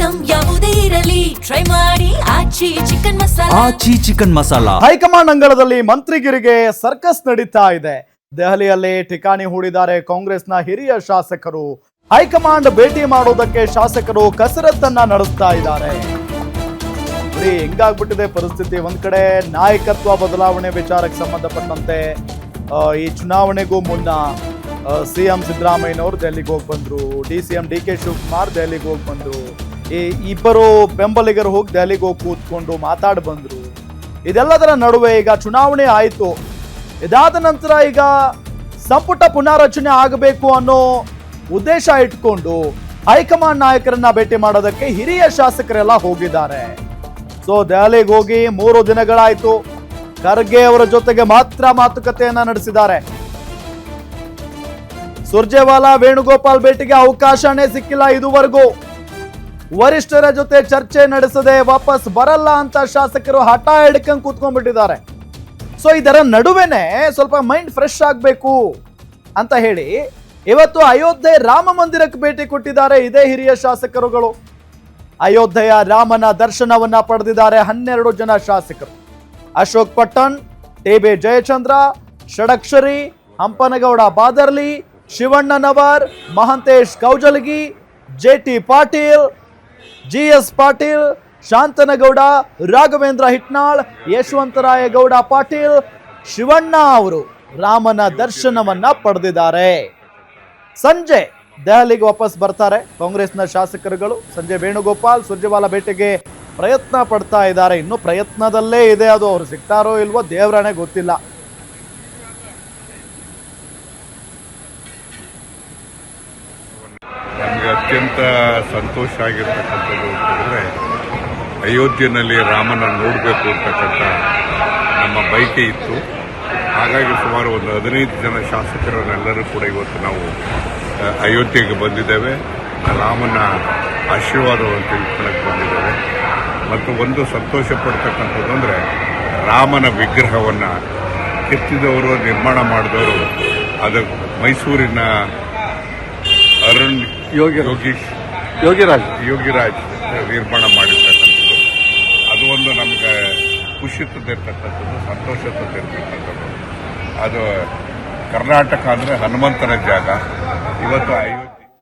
Item ಯಾವುದೇ ಇರಲಿ try ಮಾಡಿ ಆಚಿ ಚಿಕನ್ ಮಸಾಲಾ. ಆಚಿ ಚಿಕನ್ ಮಸಾಲಾ. ಹೈಕಮಾಂಡ್ ಅಂಗಳದಲ್ಲಿ ಮಂತ್ರಿಗಿರಿಗೆ ಸರ್ಕಸ್ ನಡೀತಾ ಇದೆ. ದೆಹಲಿಯಲ್ಲಿ ಠಿಕಾಣಿ ಹೂಡಿದ್ದಾರೆ ಕಾಂಗ್ರೆಸ್ನ ಹಿರಿಯ ಶಾಸಕರು. ಹೈಕಮಾಂಡ್ ಭೇಟಿ ಮಾಡೋದಕ್ಕೆ ಶಾಸಕರು ಕಸರತ್ತನ್ನ ನಡೆಸ್ತಾ ಇದ್ದಾರೆ. ಹೆಂಗಾಗ್ಬಿಟ್ಟಿದೆ ಪರಿಸ್ಥಿತಿ. ಒಂದ್ ಕಡೆ ನಾಯಕತ್ವ ಬದಲಾವಣೆ ವಿಚಾರಕ್ಕೆ ಸಂಬಂಧಪಟ್ಟಂತೆ ಈ ಚುನಾವಣೆಗೂ ಮುನ್ನ ಸಿಎಂ ಸಿದ್ದರಾಮಯ್ಯನವರು ದೆಹಲಿಗೆ ಹೋಗಿ ಬಂದ್ರು, DCM DK ಶಿವಕುಮಾರ್ ದೆಹಲಿಗೆ ಹೋಗಿ ಬಂದ್ರು, ಈ ಇಬ್ಬರು ಬೆಂಬಲಿಗರು ಹೋಗಿ ದೆಹಲಿಗೆ ಹೋಗಿ ಕೂತ್ಕೊಂಡು ಮಾತಾಡಿ ಬಂದ್ರು. ಇದೆಲ್ಲದರ ನಡುವೆ ಈಗ ಚುನಾವಣೆ ಆಯಿತು. ಇದಾದ ನಂತರ ಈಗ ಸಂಪುಟ ಪುನಾರಚನೆ ಆಗಬೇಕು ಅನ್ನೋ ಉದ್ದೇಶ ಇಟ್ಕೊಂಡು ಹೈಕಮಾಂಡ್ ನಾಯಕರನ್ನ ಭೇಟಿ ಮಾಡೋದಕ್ಕೆ ಹಿರಿಯ ಶಾಸಕರೆಲ್ಲ ಹೋಗಿದ್ದಾರೆ. ಸೊ ದೆಹಲಿಗೆ ಹೋಗಿ 3 ದಿನಗಳಾಯ್ತು. ಖರ್ಗೆ ಅವರ ಜೊತೆಗೆ ಮಾತ್ರ ಮಾತುಕತೆಯನ್ನ ನಡೆಸಿದ್ದಾರೆ. ಸುರ್ಜೇವಾಲಾ ವೇಣುಗೋಪಾಲ್ ಭೇಟಿಗೆ ಅವಕಾಶನೇ ಸಿಕ್ಕಿಲ್ಲ ಇದುವರೆಗೂ. ವರಿಷ್ಠರ ಜೊತೆ ಚರ್ಚೆ ನಡೆಸದೆ ವಾಪಸ್ ಬರಲ್ಲ ಅಂತ ಶಾಸಕರು ಹಠ ಹಿಡ್ಕೊಂಡು ಕೂತ್ಕೊಂಡ್ಬಿಟ್ಟಿದ್ದಾರೆ. ಸೊ ಇದರ ನಡುವೆನೆ ಸ್ವಲ್ಪ ಮೈಂಡ್ ಫ್ರೆಶ್ ಆಗಬೇಕು ಅಂತ ಹೇಳಿ ಇವತ್ತು ಅಯೋಧ್ಯೆ ರಾಮ ಮಂದಿರಕ್ಕೆ ಭೇಟಿ ಕೊಟ್ಟಿದ್ದಾರೆ ಇದೇ ಹಿರಿಯ ಶಾಸಕರುಗಳು. ಅಯೋಧ್ಯೆಯ ರಾಮನ ದರ್ಶನವನ್ನ ಪಡೆದಿದ್ದಾರೆ 12 ಜನ ಶಾಸಕರು. Ashok Pattan, TB Jayachandra, Shadakshari, Hampanagouda Badarli, ಶಿವಣ್ಣನವರ್, Mahantesh Kaujalagi, JT Patil, GS Patil, Shanthanagowda, Raghavendra Hitnal, Yashwantrayagouda Patil, Shivanna ಅವರು ರಾಮನ ದರ್ಶನವನ್ನ ಪಡೆದಿದ್ದಾರೆ. ಸಂಜೆ ದೆಹಲಿಗೆ ವಾಪಸ್ ಬರ್ತಾರೆ ಕಾಂಗ್ರೆಸ್ನ ಶಾಸಕರುಗಳು. ಸಂಜೆ ವೇಣುಗೋಪಾಲ್ ಸುರ್ಜೇವಾಲಾ ಭೇಟಿಗೆ ಪ್ರಯತ್ನ ಪಡ್ತಾ ಇದ್ದಾರೆ. ಇನ್ನು ಪ್ರಯತ್ನದಲ್ಲೇ ಇದೆ, ಅದು ಅವ್ರು ಸಿಗ್ತಾರೋ ಇಲ್ವೋ ದೇವರಾಣೆ ಗೊತ್ತಿಲ್ಲ. ನಮಗೆ ಅತ್ಯಂತ ಸಂತೋಷ ಆಗಿರ್ತಕ್ಕಂಥದ್ದು ಅಂತಂದರೆ ಅಯೋಧ್ಯೆಯಲ್ಲಿ ರಾಮನ ನೋಡಬೇಕು ಅಂತಕ್ಕಂಥ ನಮ್ಮ ಬಯಕೆ ಇತ್ತು. ಹಾಗಾಗಿ ಸುಮಾರು ಒಂದು 15 ಜನ ಶಾಸಕರನ್ನೆಲ್ಲರೂ ಕೂಡ ಇವತ್ತು ನಾವು ಅಯೋಧ್ಯೆಗೆ ಬಂದಿದ್ದೇವೆ. ರಾಮನ ಆಶೀರ್ವಾದವನ್ನು ತಿಳ್ಕೊಳ್ಳೋಕ್ಕೆ ಬಂದಿದ್ದೇವೆ. ಮತ್ತು ಒಂದು ಸಂತೋಷ ಪಡ್ತಕ್ಕಂಥದ್ದು ಅಂದರೆ ರಾಮನ ವಿಗ್ರಹವನ್ನು ಕೆತ್ತಿದವರು, ನಿರ್ಮಾಣ ಮಾಡಿದವರು ಅದು ಮೈಸೂರಿನ ಯೋಗಿರಾಜ್ ನಿರ್ಮಾಣ ಮಾಡಿರ್ತಕ್ಕಂಥದ್ದು. ಅದು ಒಂದು ನಮಗೆ ಖುಷಿ ತಂದಿರ್ತಕ್ಕಂಥದ್ದು, ಸಂತೋಷ ತಂದಿರ್ತಕ್ಕಂಥದ್ದು. ಅದು ಕರ್ನಾಟಕ ಅಂದರೆ ಹನುಮಂತನ ಜಾಗ. ಇವತ್ತು